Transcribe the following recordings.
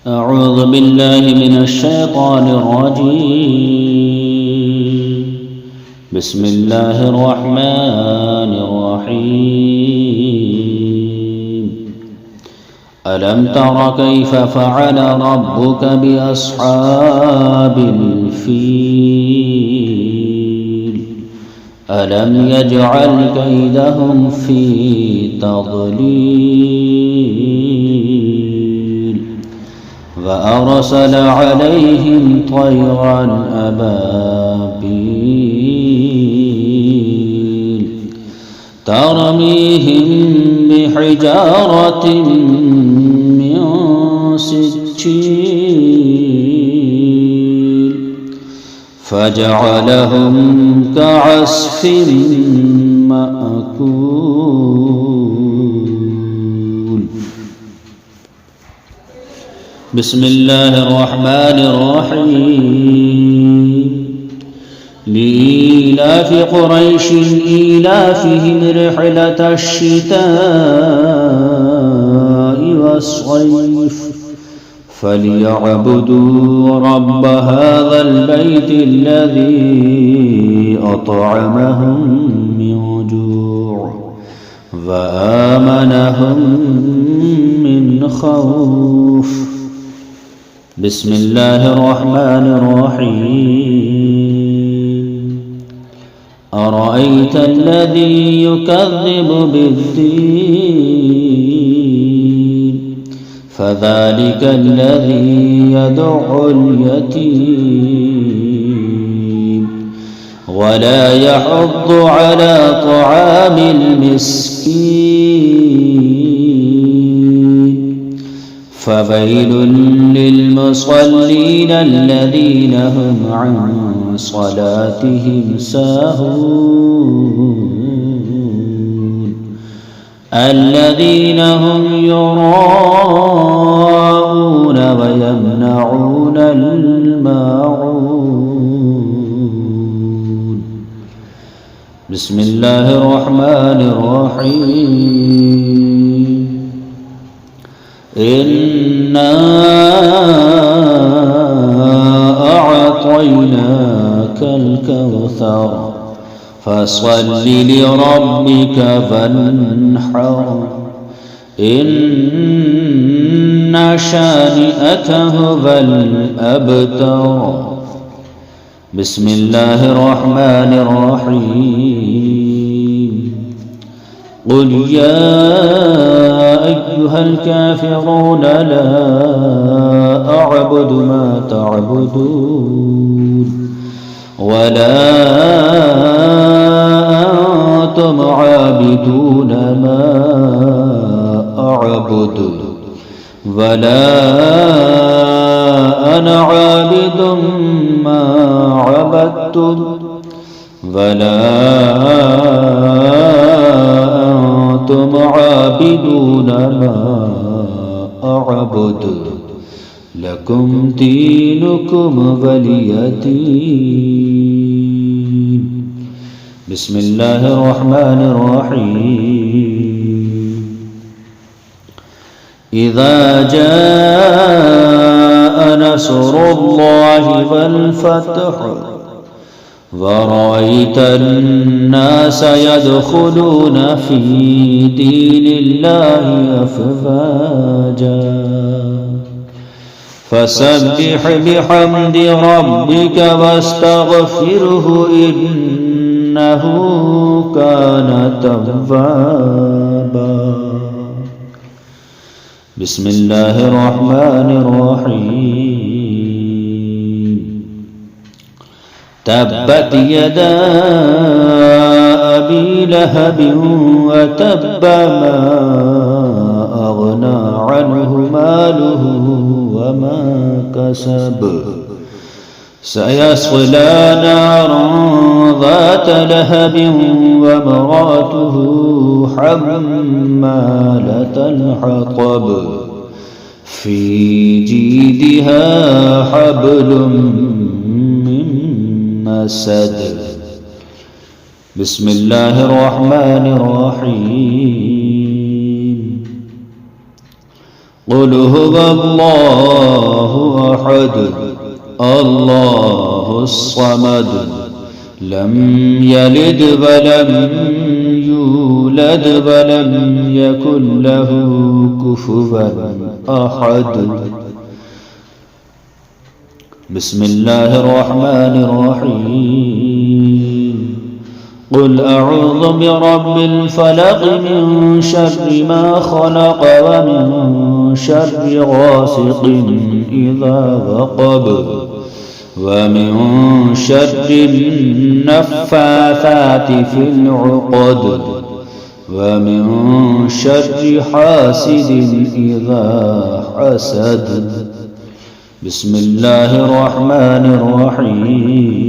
أعوذ بالله من الشيطان الرجيم. بسم الله الرحمن الرحيم. ألم تر كيف فعل ربك بأصحاب الفيل ألم يجعل كيدهم في تضليل وأرسل عليهم طيرا أبابيل ترميهم بحجارة من سجيل فجعلهم كعصف مأكول. بسم الله الرحمن الرحيم. لإيلاف قريش إيلافهم رحلة الشتاء والصيف فليعبدوا رب هذا البيت الذي أطعمهم من جوع وآمنهم من خوف. بسم الله الرحمن الرحيم. أرأيت الذي يكذب بالدين فذلك الذي يدع اليتيم ولا يحض على طعام المسكين فويل للمصلين الذين هم عن صلاتهم ساهون الذين هم يراءون ويمنعون الماعون. بسم الله الرحمن الرحيم. إنا أعطيناك الكوثر فصل لربك فانحر إن شانئك هو الأبتر. بسم الله الرحمن الرحيم. قل يا أيها الكافرون لا أعبد ما تعبدون ولا أنتم عابدون ما أعبد ولا أنا عابد ما عبدتم ولا أنتم عابدون ما أعبد لكم دينكم ولي دين. بسم الله الرحمن الرحيم. إذا جاء نصر الله والفتح ورأيت الناس يدخلون في دين الله أفواجا فسبح بحمد ربك واستغفره إنه كان توابا. بسم الله الرحمن الرحيم. تبت يدا أبي لهب وتب ما أغنى عنه ماله وما كسب سيصلى نارا ذات لهب وامرأته حمالة الحطب في جيدها حبل من مسد. بسم الله الرحمن الرحيم. قل هو الله أحد الله الصمد لم يلد ولم يولد ولم يكن له كفوا أحد. بسم الله الرحمن الرحيم. قل أعوذ برب الفلق من شر ما خلق ومن شر غاسق إذا وقب ومن شر النفاثات في العقد ومن شر حاسد إذا حسد. بسم الله الرحمن الرحيم.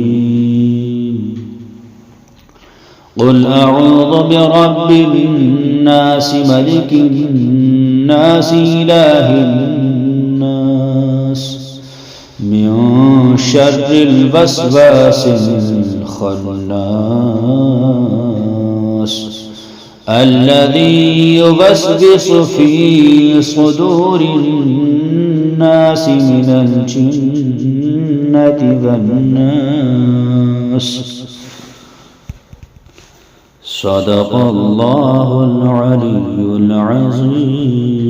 قل أعوذ برب الناس ملك الناس إله الناس من شر الوسواس الخناس الذي يوسوس في صدور الناس من الجنة والناس. صدق الله العلي العظيم.